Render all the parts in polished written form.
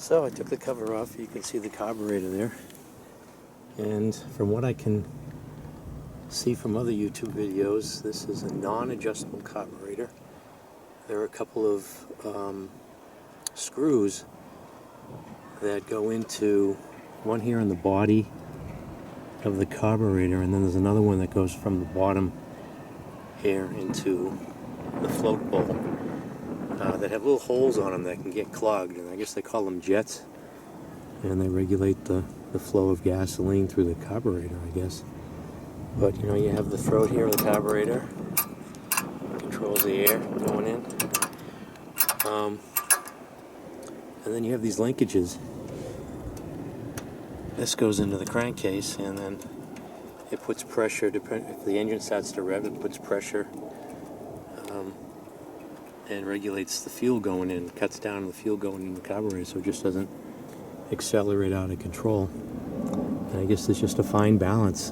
So I took the cover off. You can see the carburetor there. And from what I can see from other YouTube videos, this is a non-adjustable carburetor. There are a couple of screws that go into one here in the body of the carburetor, and then there's another one that goes from the bottom here into the float bowl that have little holes on them that can get clogged, and I guess they call them jets, and they regulate the flow of gasoline through the carburetor, I guess. But you know, you have the throat here of the carburetor, controls the air going in, and then you have these linkages. This goes into the crankcase, and then it puts pressure. If the engine starts to rev, it puts pressure and regulates the fuel going in, cuts down the fuel going in the carburetor so it just doesn't accelerate out of control. And I guess it's just a fine balance.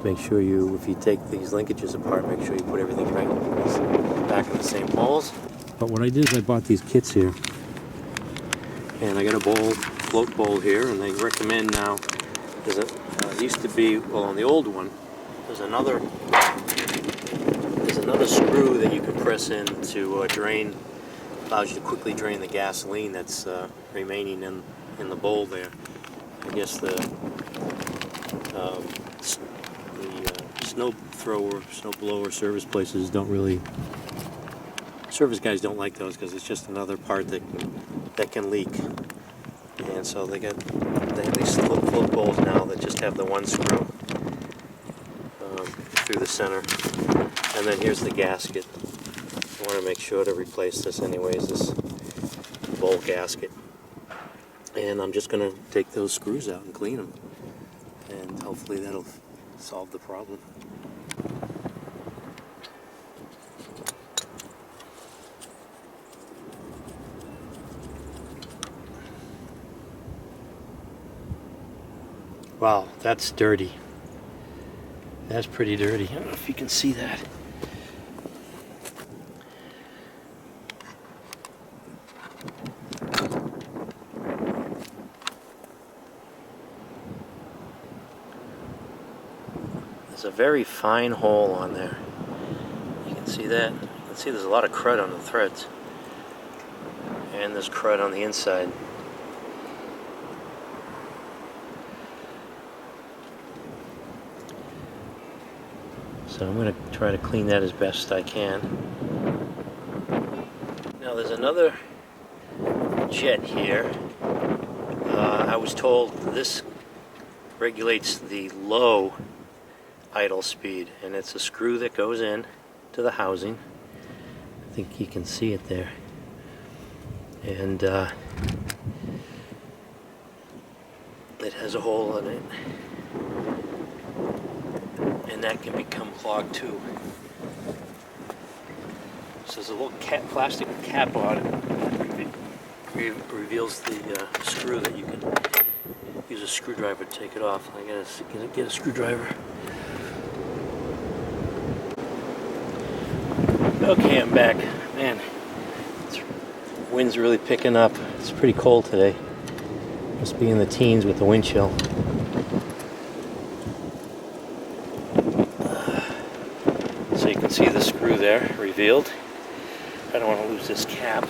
Make sure if you take these linkages apart, make sure you put everything right back in the same holes. But what I did is I bought these kits here, and I got a float bowl here, and they recommend now, it used to be, well, on the old one, there's another screw that you can press in to drain, allows you to quickly drain the gasoline that's remaining in the bowl there. I guess the snow blower service places service guys don't like those because it's just another part that can leak. And so they have these float bowls now that just have the one screw through the center. And then here's the gasket. I want to make sure to replace this anyways, this bowl gasket. And I'm just going to take those screws out and clean them. And hopefully that'll solve the problem. Wow, that's dirty. That's pretty dirty. I don't know if you can see that. There's a very fine hole on there. You can see that. You can see there's a lot of crud on the threads. And there's crud on the inside. So I'm going to try to clean that as best I can. Now there's another jet here. I was told this regulates the low idle speed, and it's a screw that goes in to the housing. I think you can see it there. And it has a hole in it. And that can become clogged too. So there's a little plastic cap on it. Reveals the screw that you can use a screwdriver to take it off. I gotta get a screwdriver. Okay, I'm back. Man, the wind's really picking up. It's pretty cold today. Must be in the teens with the wind chill. So you can see the screw there revealed. I don't want to lose this cap.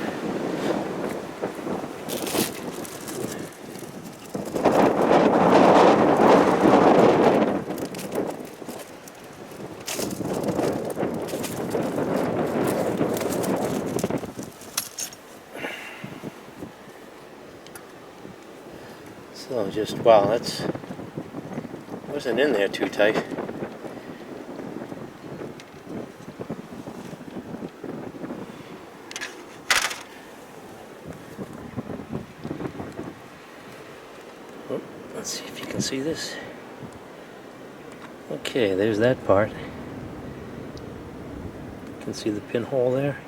So just, wow, that's wasn't in there too tight. Oh, let's see if you can see this. Okay, there's that part. You can see the pinhole there.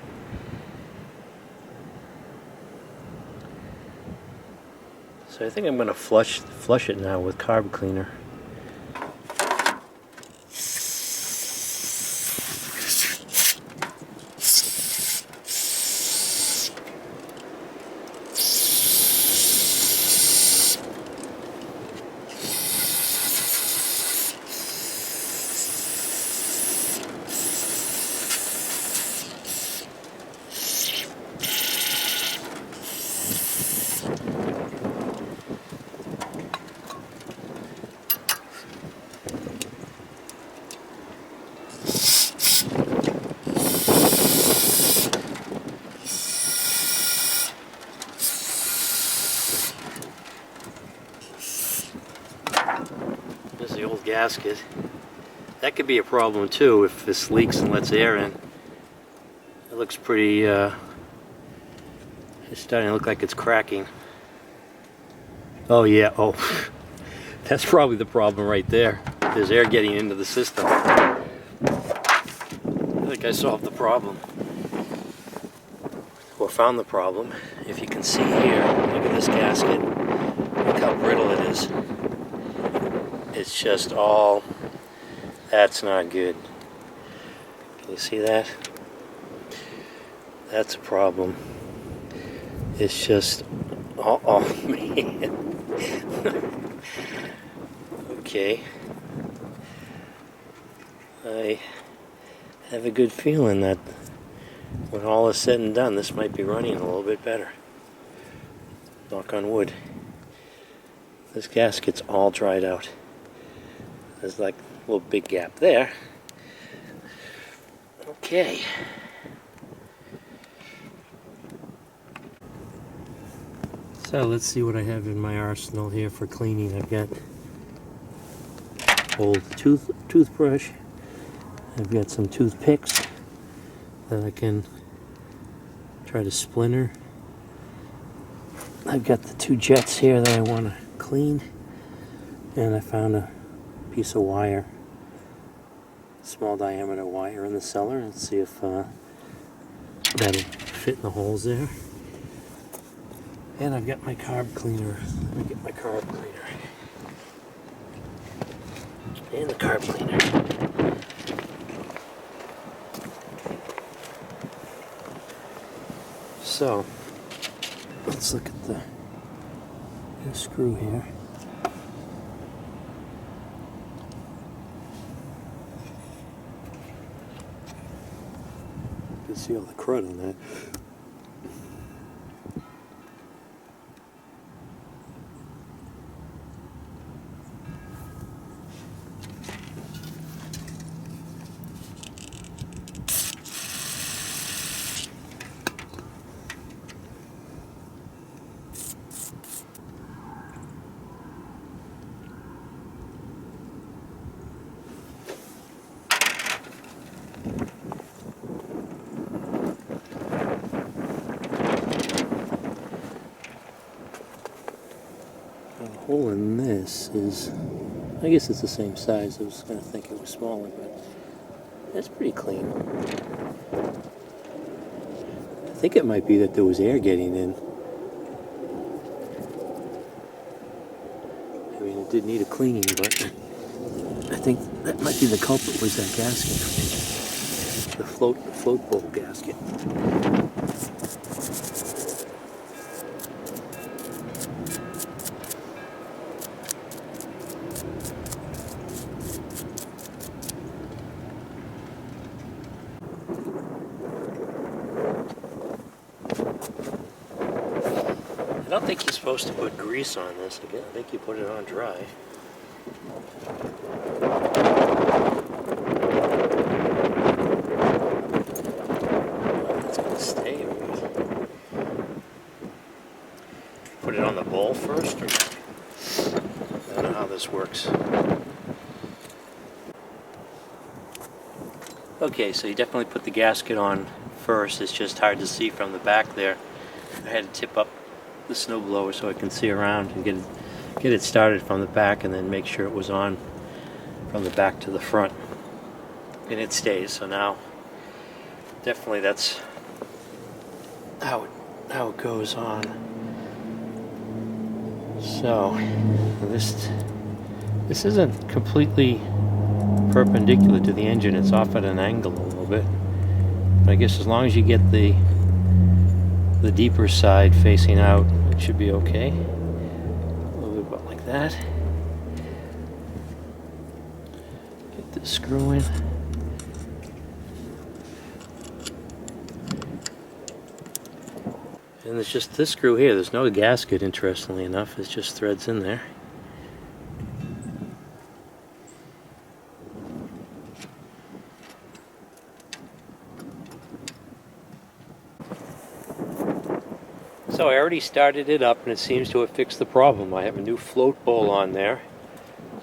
So I think I'm going to flush it now with carb cleaner. gasket. That could be a problem too if this leaks and lets air in. It looks pretty, it's starting to look like it's cracking. Oh yeah, oh, that's probably the problem right there. There's air getting into the system. I think I solved the problem. Or found the problem. If you can see here, look at this gasket. Look how brittle it is. It's just all, that's not good. Can you see that? That's a problem. It's just, oh man. Okay. I have a good feeling that when all is said and done, this might be running a little bit better. Knock on wood. This gasket's all dried out. There's like a little big gap there. Okay. So let's see what I have in my arsenal here for cleaning. I've got old toothbrush. I've got some toothpicks that I can try to splinter. I've got the 2 jets here that I want to clean, and I found a piece of wire, small diameter wire in the cellar. Let's see if that'll fit in the holes there. And I've got my carb cleaner. Let me get my carb cleaner. And the carb cleaner. So, let's look at the screw here. You can see all the crud on that. The hole in this is, I guess it's the same size. I was going to think it was smaller, but that's pretty clean. I think it might be that there was air getting in. I mean, it did need a cleaning, but I think that might be the culprit, was that gasket. The float bowl gasket. I don't think you're supposed to put grease on this again. I think you put it on dry. That's going to stay. Put it on the bowl first, or I don't know how this works. Okay, so you definitely put the gasket on first. It's just hard to see from the back there. I had to tip up the snow blower so I can see around and get it started from the back, and then make sure it was on from the back to the front, and it stays. So now definitely that's how it goes on. So this isn't completely perpendicular to the engine. It's off at an angle a little bit, but I guess as long as you get the deeper side facing out, it should be okay. A little bit about like that. Get this screw in. And there's just this screw here. There's no gasket, interestingly enough. It's just threads in there. So I already started it up, and it seems to have fixed the problem. I have a new float bowl on there.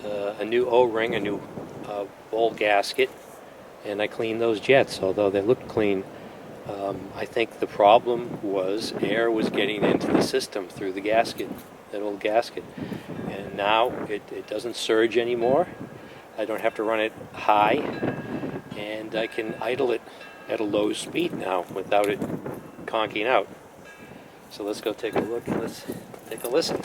a new O-ring, a new bowl gasket, and I cleaned those jets, although they looked clean. I think the problem was air was getting into the system through the gasket, that old gasket. And now it doesn't surge anymore. I don't have to run it high, and I can idle it at a low speed now without it conking out. So let's go take a look and let's take a listen.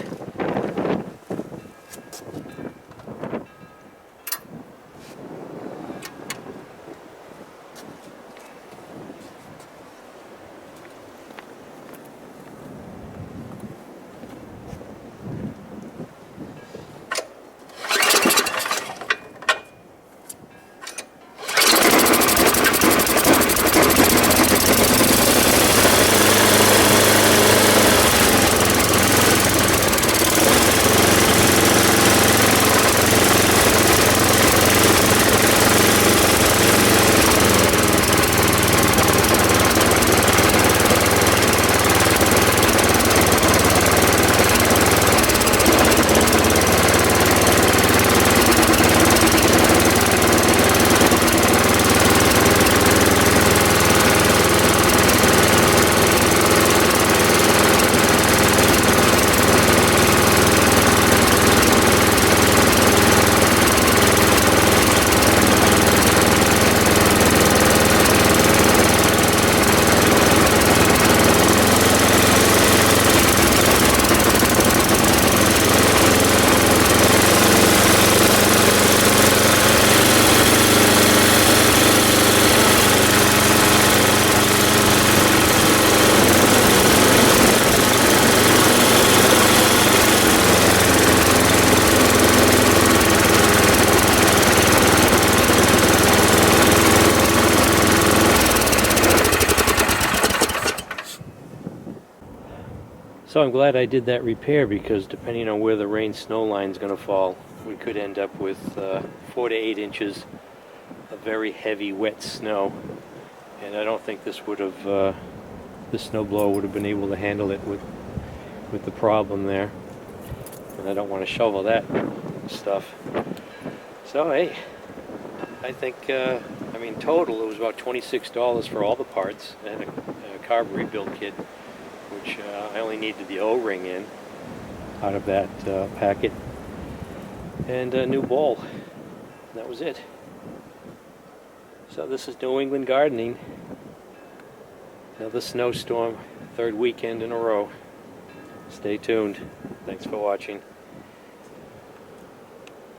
So I'm glad I did that repair, because depending on where the rain snow line is going to fall, we could end up with 4 to 8 inches of very heavy wet snow, and I don't think this would have this snow blower would have been able to handle it with the problem there, and I don't want to shovel that stuff. So hey, I think I mean total it was about $26 for all the parts and a carb rebuild kit, which I only needed the O-ring in out of that packet, and a new bowl. That was it. So this is New England gardening. Another snowstorm, third weekend in a row. Stay tuned. Thanks for watching.